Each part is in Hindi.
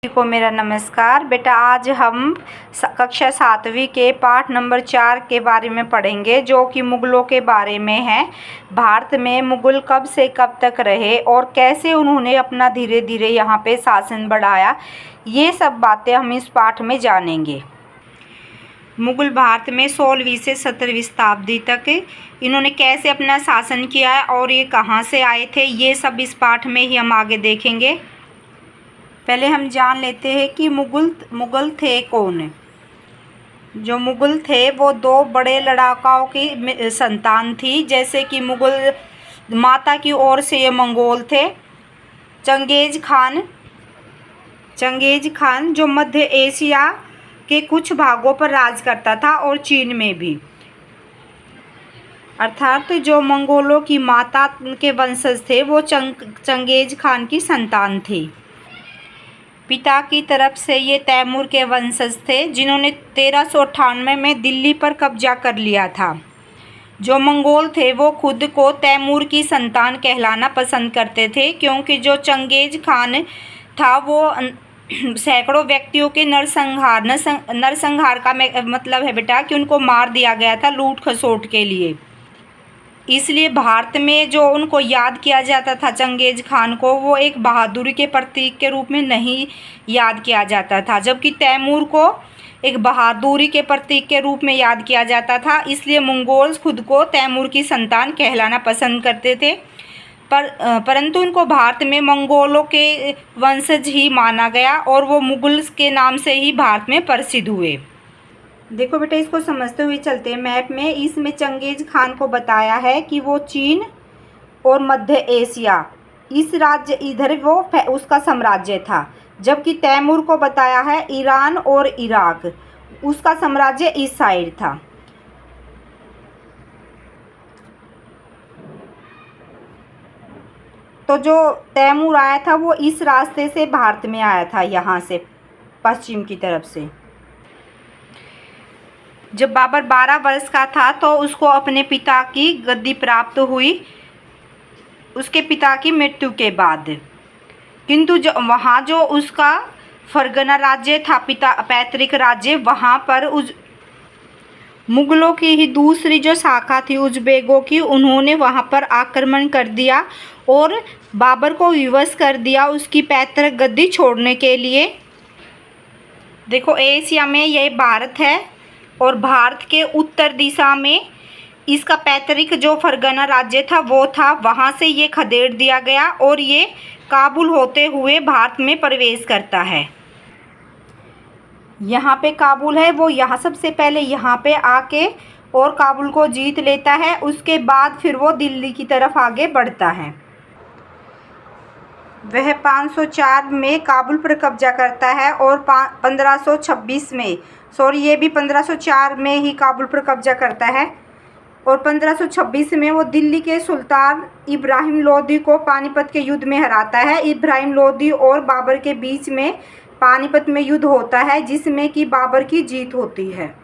को मेरा नमस्कार। बेटा, आज हम कक्षा 7वीं के पाठ नंबर 4 के बारे में पढ़ेंगे, जो कि मुगलों के बारे में है। भारत में मुगल कब से कब तक रहे और कैसे उन्होंने अपना धीरे धीरे यहाँ पे शासन बढ़ाया, ये सब बातें हम इस पाठ में जानेंगे। मुगल भारत में 16वीं से 17वीं शताब्दी तक इन्होंने कैसे अपना शासन किया है और ये कहाँ से आए थे, ये सब इस पाठ में ही हम आगे देखेंगे। पहले हम जान लेते हैं कि मुगल थे कौन। जो मुगल थे वो दो बड़े लड़ाकों की संतान थी। जैसे कि मुगल माता की ओर से ये मंगोल थे। चंगेज खान जो मध्य एशिया के कुछ भागों पर राज करता था और चीन में भी। अर्थात जो मंगोलों की माता के वंशज थे वो चंगेज खान की संतान थी। पिता की तरफ से ये तैमूर के वंशज थे, जिन्होंने 1398 में दिल्ली पर कब्जा कर लिया था। जो मंगोल थे वो खुद को तैमूर की संतान कहलाना पसंद करते थे, क्योंकि जो चंगेज खान था वो सैकड़ों व्यक्तियों के नरसंहार का मतलब है बेटा कि उनको मार दिया गया था लूट खसोट के लिए। इसलिए भारत में जो उनको याद किया जाता था चंगेज खान को, वो एक बहादुरी के प्रतीक के रूप में नहीं याद किया जाता था, जबकि तैमूर को एक बहादुरी के प्रतीक के रूप में याद किया जाता था। इसलिए मंगोल्स खुद को तैमूर की संतान कहलाना पसंद करते थे, परंतु उनको भारत में मंगोलों के वंशज ही माना गया और वो मुगल्स के नाम से ही भारत में प्रसिद्ध हुए। देखो बेटा, इसको समझते हुए चलते हैं। मैप में इसमें चंगेज खान को बताया है कि वो चीन और मध्य एशिया, इस राज्य इधर वो उसका साम्राज्य था, जबकि तैमूर को बताया है ईरान और इराक, उसका साम्राज्य इस साइड था। तो जो तैमूर आया था वो इस रास्ते से भारत में आया था, यहाँ से पश्चिम की तरफ से। जब बाबर 12 वर्ष का था तो उसको अपने पिता की गद्दी प्राप्त हुई, उसके पिता की मृत्यु के बाद। किंतु जो उसका फरगना राज्य था, पैतृक राज्य, वहाँ पर मुगलों की ही दूसरी जो शाखा थी उज़्बेकों की, उन्होंने वहाँ पर आक्रमण कर दिया और बाबर को विवश कर दिया उसकी पैतृक गद्दी छोड़ने के लिए। देखो, एशिया में यह भारत है और भारत के उत्तर दिशा में इसका पैतृक जो फरगना राज्य था वो था। वहाँ से ये खदेड़ दिया गया और ये काबुल होते हुए भारत में प्रवेश करता है। यहाँ पे काबुल है, वो यहाँ सबसे पहले यहाँ पे आके और काबुल को जीत लेता है। उसके बाद फिर वो दिल्ली की तरफ आगे बढ़ता है। वह 504 में काबुल पर कब्जा करता है और 1526 में, ये भी 1504 में ही काबुल पर कब्जा करता है और 1526 में वो दिल्ली के सुल्तान इब्राहिम लोदी को पानीपत के युद्ध में हराता है। इब्राहिम लोदी और बाबर के बीच में पानीपत में युद्ध होता है, जिसमें कि बाबर की जीत होती है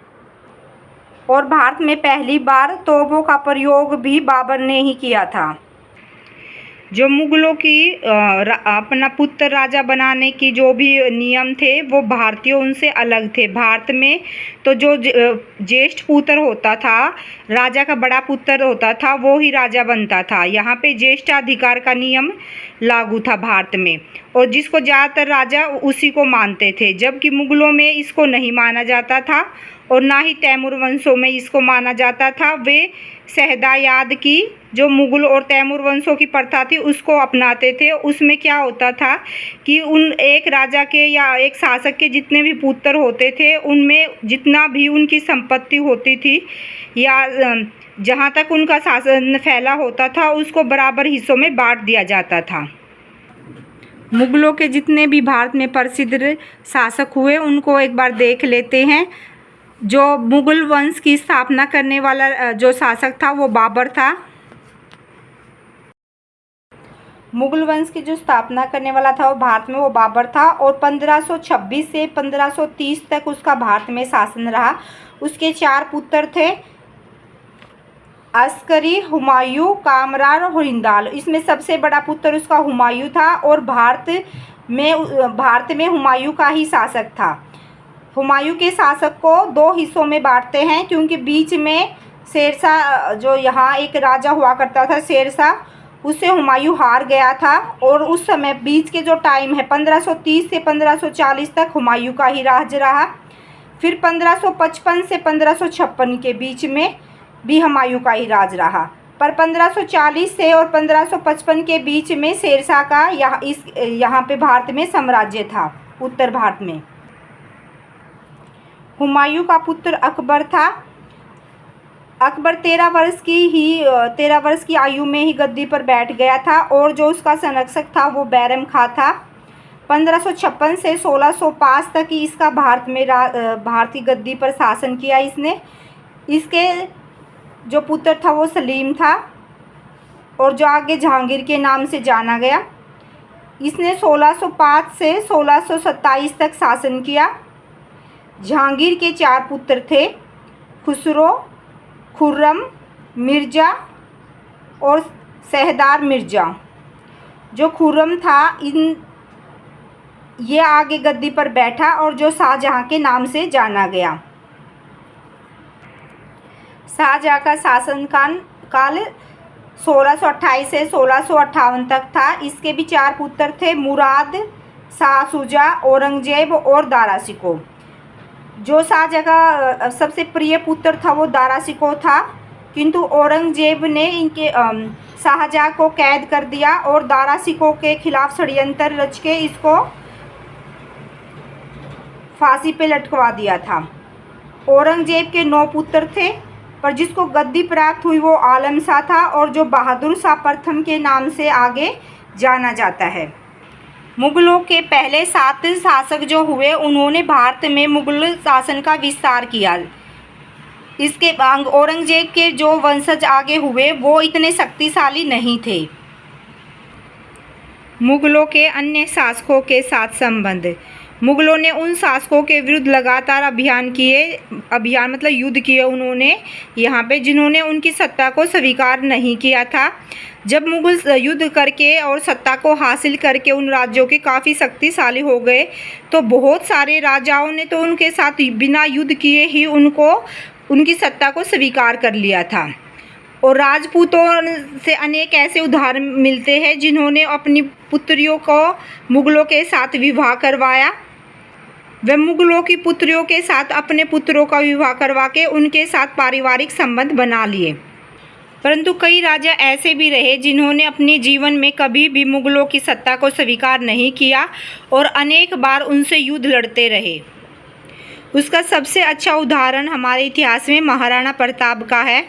और भारत में पहली बार तोपों का प्रयोग भी बाबर ने ही किया था। जो मुगलों की अपना पुत्र राजा बनाने की जो भी नियम थे वो भारतीयों उनसे अलग थे। भारत में तो जो ज्येष्ठ पुत्र होता था, राजा का बड़ा पुत्र होता था, वो ही राजा बनता था। यहाँ पे ज्येष्ठाधिकार का नियम लागू था भारत में, और जिसको ज़्यादातर राजा उसी को मानते थे, जबकि मुगलों में इसको नहीं माना जाता था और ना ही तैमूर वंशों में इसको माना जाता था। वे शहदायाद की जो मुगल और तैमूर वंशों की प्रथा थी उसको अपनाते थे। उसमें क्या होता था कि एक राजा के या एक शासक के जितने भी पुत्र होते थे, उनमें जितना भी उनकी संपत्ति होती थी या जहाँ तक उनका शासन फैला होता था, उसको बराबर हिस्सों में बांट दिया जाता था। मुगलों के जितने भी भारत में प्रसिद्ध शासक हुए उनको एक बार देख लेते हैं। जो मुगल वंश की स्थापना करने वाला जो शासक था वो बाबर था। मुगल वंश की जो स्थापना करने वाला था वो भारत में वो बाबर था और 1526 से 1530 तक उसका भारत में शासन रहा। उसके 4 पुत्र थे, अस्करी, हुमायूं, कामरान और हिंदाल। इसमें सबसे बड़ा पुत्र उसका हुमायूं था और भारत में भारत में हुमायूं का ही शासक था। हुमायूं के शासक को 2 हिस्सों में बांटते हैं, क्योंकि बीच में शेरशाह, जो यहाँ एक राजा हुआ करता था शेरशाह, उससे हुमायूं हार गया था। और उस समय बीच के जो टाइम है 1530 से 1540 तक हुमायूं का ही राज रहा। फिर 1555 से 1556 के बीच में भी हुमायूं का ही राज रहा। पर 1540 से और 1555 के बीच में शेरशाह का यहाँ पे भारत में साम्राज्य था, उत्तर भारत में। हुमायूं का पुत्र अकबर था। अकबर 13 वर्ष की आयु में ही गद्दी पर बैठ गया था, और जो उसका संरक्षक था वो बैरम खां था। 1556 से 1605 तक ही इसका भारतीय गद्दी पर शासन किया इसने। इसके जो पुत्र था वो सलीम था, और जो आगे जहांगीर के नाम से जाना गया। इसने 1605 से 1627 तक शासन किया। जहांगीर के 4 पुत्र थे, खुसरो, खुर्रम, मिर्ज़ा और शहरदार मिर्ज़ा। जो खुर्रम था ये आगे गद्दी पर बैठा, और जो शाहजहां के नाम से जाना गया। शाहजहां का शासन काल 1628 से 1658 तक था। इसके भी 4 पुत्र थे, मुराद, शाह शुजा, औरंगजेब और दारा शिकोह। जो शाहजहां का सबसे प्रिय पुत्र था वो दारा शिकोह था, किंतु औरंगजेब ने इनके शाहजहां को कैद कर दिया और दारा शिकोह के खिलाफ षड्यंत्र रच के इसको फांसी पे लटकवा दिया था। औरंगजेब के 9 पुत्र थे, पर जिसको गद्दी प्राप्त हुई वो आलम शाह था, और जो बहादुर शाह प्रथम के नाम से आगे जाना जाता है। मुगलों के पहले 7 शासक जो हुए, उन्होंने भारत में मुगल शासन का विस्तार किया। इसके बाद औरंगजेब के जो वंशज आगे हुए वो इतने शक्तिशाली नहीं थे। मुगलों के अन्य शासकों के साथ संबंध। मुगलों ने उन शासकों के विरुद्ध लगातार अभियान मतलब युद्ध किए उन्होंने यहाँ पे, जिन्होंने उनकी सत्ता को स्वीकार नहीं किया था। जब मुगल युद्ध करके और सत्ता को हासिल करके उन राज्यों के काफ़ी शक्तिशाली हो गए, तो बहुत सारे राजाओं ने तो उनके साथ बिना युद्ध किए ही उनकी सत्ता को स्वीकार कर लिया था। और राजपूतों से अनेक ऐसे उदाहरण मिलते हैं जिन्होंने अपनी पुत्रियों को मुगलों के साथ विवाह करवाया। वे मुगलों की पुत्रियों के साथ अपने पुत्रों का विवाह करवा के उनके साथ पारिवारिक संबंध बना लिए। परंतु कई राजा ऐसे भी रहे जिन्होंने अपने जीवन में कभी भी मुगलों की सत्ता को स्वीकार नहीं किया और अनेक बार उनसे युद्ध लड़ते रहे। उसका सबसे अच्छा उदाहरण हमारे इतिहास में महाराणा प्रताप का है।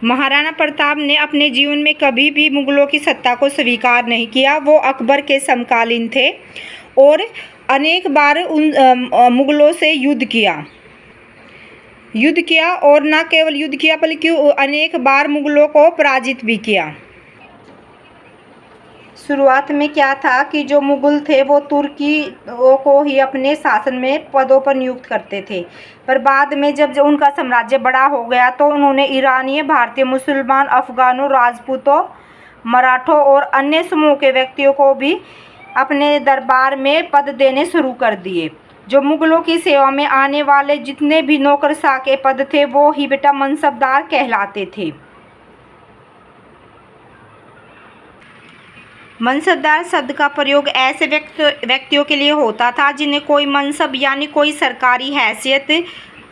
महाराणा प्रताप ने अपने जीवन में कभी भी मुगलों की सत्ता को स्वीकार नहीं किया। वो अकबर के समकालीन थे और अनेक बार उन मुगलों से युद्ध किया और न केवल युद्ध किया बल्कि अनेक बार मुगलों को पराजित भी किया। शुरुआत में क्या था कि जो मुगल थे वो तुर्कियों को ही अपने शासन में पदों पर नियुक्त करते थे, पर बाद में जब उनका साम्राज्य बड़ा हो गया तो उन्होंने ईरानी, भारतीय, मुसलमान, अफगानों, राजपूतों, मराठों और अन्य समूह के व्यक्तियों को भी अपने दरबार में पद देने शुरू कर दिए। जो मुगलों की सेवा में आने वाले जितने भी नौकरशाह के पद थे वो ही बेटा मनसबदार कहलाते थे। मनसबदार शब्द का प्रयोग ऐसे व्यक्तियों के लिए होता था जिन्हें कोई मनसब यानी कोई सरकारी हैसियत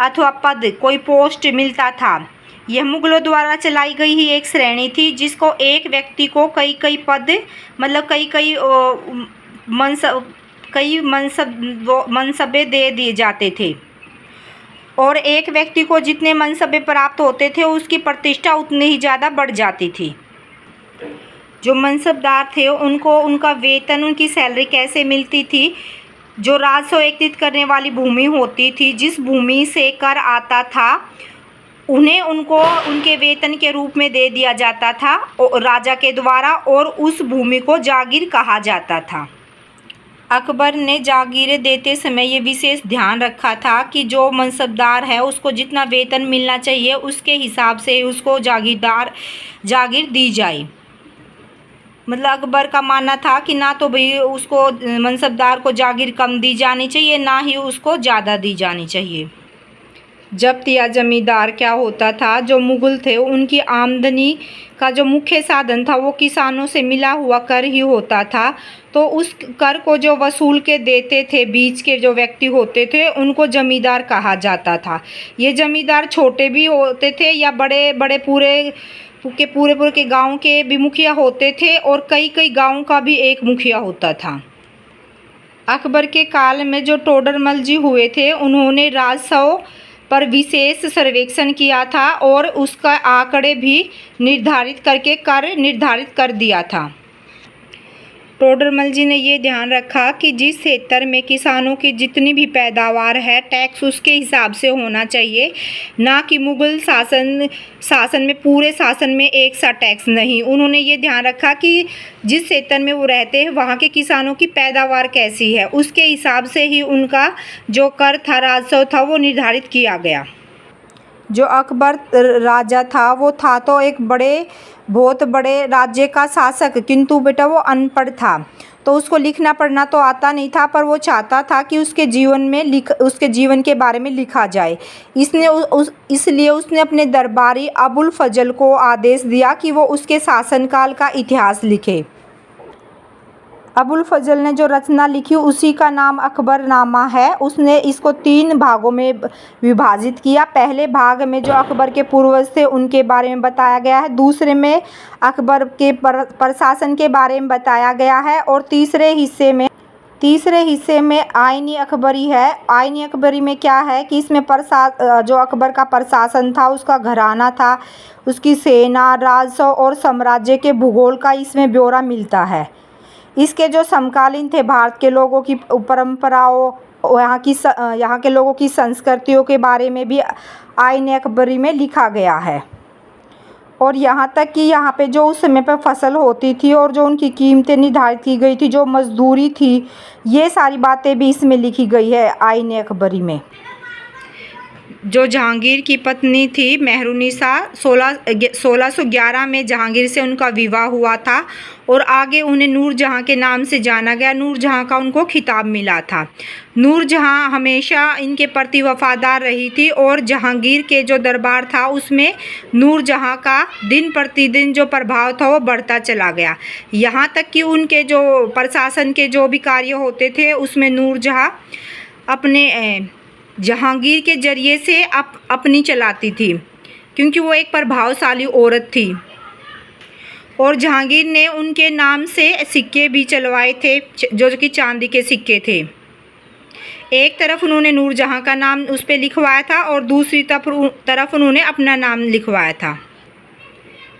अथवा पद, कोई पोस्ट मिलता था। यह मुगलों द्वारा चलाई गई ही एक श्रेणी थी जिसको एक व्यक्ति को कई पद मतलब कई मनसबे दे दिए जाते थे और एक व्यक्ति को जितने मनसबे प्राप्त होते थे उसकी प्रतिष्ठा उतनी ही ज़्यादा बढ़ जाती थी। जो मनसबदार थे उनको उनका वेतन, उनकी सैलरी कैसे मिलती थी? जो राजस्व एकत्रित करने वाली भूमि होती थी, जिस भूमि से कर आता था उन्हें उनको उनके वेतन के रूप में दे दिया जाता था राजा के द्वारा और उस भूमि को जागीर कहा जाता था। अकबर ने जागीरें देते समय ये विशेष ध्यान रखा था कि जो मनसबदार है उसको जितना वेतन मिलना चाहिए उसके हिसाब से उसको जागीर दी जाए। मतलब अकबर का मानना था कि ना तो भाई उसको मनसबदार को जागीर कम दी जानी चाहिए, ना ही उसको ज़्यादा दी जानी चाहिए। जब्त या जमींदार क्या होता था, जो मुग़ल थे उनकी आमदनी का जो मुख्य साधन था वो किसानों से मिला हुआ कर ही होता था। तो उस कर को जो वसूल के देते थे बीच के जो व्यक्ति होते थे उनको जमींदार कहा जाता था। ये जमींदार छोटे भी होते थे या बड़े बड़े पूरे के गांव के भी मुखिया होते थे, और कई कई गांवों का भी एक मुखिया होता था। अकबर के काल में जो टोडरमल जी हुए थे उन्होंने राजस्व पर विशेष सर्वेक्षण किया था और उसका आंकड़े भी निर्धारित करके कर निर्धारित कर दिया था। टोडरमल जी ने ये ध्यान रखा कि जिस क्षेत्र में किसानों की जितनी भी पैदावार है टैक्स उसके हिसाब से होना चाहिए, ना कि मुग़ल शासन में पूरे शासन में एक सा टैक्स नहीं। उन्होंने ये ध्यान रखा कि जिस क्षेत्र में वो रहते हैं वहाँ के किसानों की पैदावार कैसी है, उसके हिसाब से ही उनका जो कर था राजस्व था वो निर्धारित किया गया। जो अकबर राजा था वो था तो एक बहुत बड़े राज्य का शासक, किंतु बेटा वो अनपढ़ था, तो उसको लिखना पढ़ना तो आता नहीं था, पर वो चाहता था कि उसके जीवन के बारे में लिखा जाए। इसलिए उसने अपने दरबारी अबुल फजल को आदेश दिया कि वो उसके शासनकाल का इतिहास लिखे। अबुल फजल ने जो रचना लिखी उसी का नाम अकबरनामा है। उसने इसको 3 भागों में विभाजित किया। पहले भाग में जो अकबर के पूर्वज थे उनके बारे में बताया गया है, दूसरे में अकबर के प्रशासन के बारे में बताया गया है, और तीसरे हिस्से में आईनी अकबरी है। आईनी अकबरी में क्या है कि इसमें जो अकबर का प्रशासन था, उसका घराना था, उसकी सेना, राजस्व और साम्राज्य के भूगोल का इसमें ब्यौरा मिलता है। इसके जो समकालीन थे भारत के लोगों की परंपराओं, यहाँ के लोगों की संस्कृतियों के बारे में भी आईन अकबरी में लिखा गया है। और यहाँ तक कि यहाँ पे जो उस समय पर फसल होती थी और जो उनकी कीमतें निर्धारित की गई थी, जो मजदूरी थी, ये सारी बातें भी इसमें लिखी गई है आईन अकबरी में। जो जहांगीर की पत्नी थी मेहरुनिसा, 1611 में जहांगीर से उनका विवाह हुआ था और आगे उन्हें नूरजहां के नाम से जाना गया। नूरजहां का उनको खिताब मिला था। नूरजहां हमेशा इनके प्रति वफादार रही थी और जहांगीर के जो दरबार था उसमें नूरजहां का दिन प्रतिदिन जो प्रभाव था वो बढ़ता चला गया। यहाँ तक कि उनके जो प्रशासन के जो भी कार्य होते थे उसमें नूरजहां अपने जहांगीर के ज़रिए से अपनी चलाती थी, क्योंकि वो एक प्रभावशाली औरत थी। और जहांगीर ने उनके नाम से सिक्के भी चलवाए थे, जो कि चांदी के सिक्के थे। एक तरफ उन्होंने नूरजहां का नाम उस पर लिखवाया था और दूसरी तरफ उन्होंने अपना नाम लिखवाया था।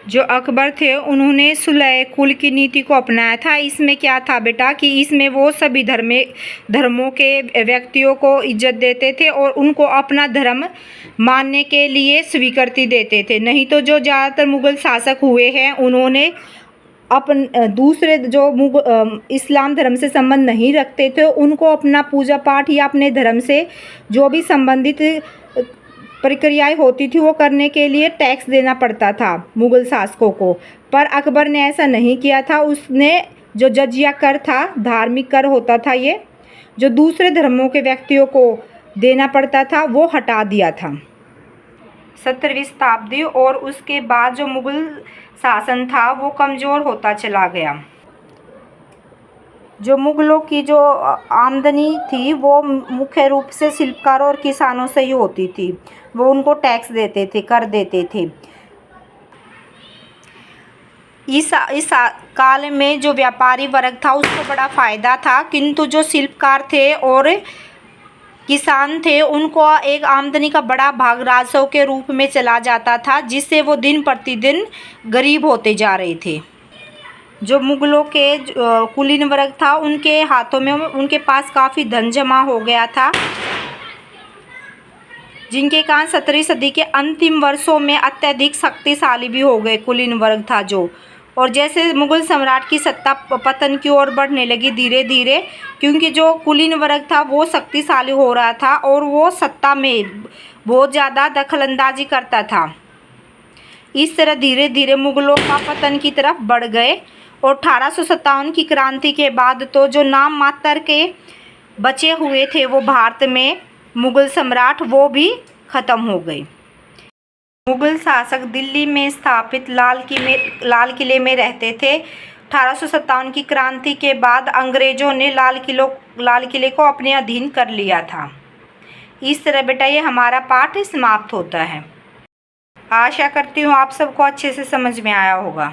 जो अकबर थे उन्होंने सुलह कुल की नीति को अपनाया था। इसमें क्या था बेटा कि इसमें वो सभी धर्मों के व्यक्तियों को इज्जत देते थे और उनको अपना धर्म मानने के लिए स्वीकृति देते थे। नहीं तो जो ज़्यादातर मुग़ल शासक हुए हैं उन्होंने दूसरे जो इस्लाम धर्म से संबंध नहीं रखते थे उनको अपना पूजा पाठ या अपने धर्म से जो भी संबंधित प्रक्रियाएं होती थी वो करने के लिए टैक्स देना पड़ता था मुग़ल शासकों को। पर अकबर ने ऐसा नहीं किया था। उसने जो जजिया कर था, धार्मिक कर होता था, ये जो दूसरे धर्मों के व्यक्तियों को देना पड़ता था वो हटा दिया था। 17वीं शताब्दी और उसके बाद जो मुग़ल शासन था वो कमज़ोर होता चला गया। जो मुग़लों की जो आमदनी थी वो मुख्य रूप से शिल्पकारों और किसानों से ही होती थी। वो उनको टैक्स देते थे, कर देते थे। इस काल में जो व्यापारी वर्ग था उसको बड़ा फ़ायदा था, किंतु जो शिल्पकार थे और किसान थे उनको एक आमदनी का बड़ा भाग राजस्व के रूप में चला जाता था, जिससे वो दिन प्रतिदिन गरीब होते जा रहे थे। जो मुग़लों के कुलीन वर्ग था उनके हाथों में उनके पास काफ़ी धन जमा हो गया था, जिनके कारण 17वीं सदी के अंतिम वर्षों में अत्यधिक शक्तिशाली भी हो गए कुलीन वर्ग था जो। और जैसे मुग़ल सम्राट की सत्ता पतन की ओर बढ़ने लगी धीरे धीरे, क्योंकि जो कुलीन वर्ग था वो शक्तिशाली हो रहा था और वो सत्ता में बहुत ज़्यादा दखलंदाजी करता था। इस तरह धीरे धीरे मुग़लों का पतन की तरफ बढ़ गए और 1857 की क्रांति के बाद तो जो नाम मात्र के बचे हुए थे वो भारत में मुग़ल सम्राट, वो भी ख़त्म हो गए। मुग़ल शासक दिल्ली में स्थापित लाल किले में रहते थे। 1857 की क्रांति के बाद अंग्रेज़ों ने लाल किले को अपने अधीन कर लिया था। इस तरह बेटा ये हमारा पाठ समाप्त होता है। आशा करती हूँ आप सबको अच्छे से समझ में आया होगा।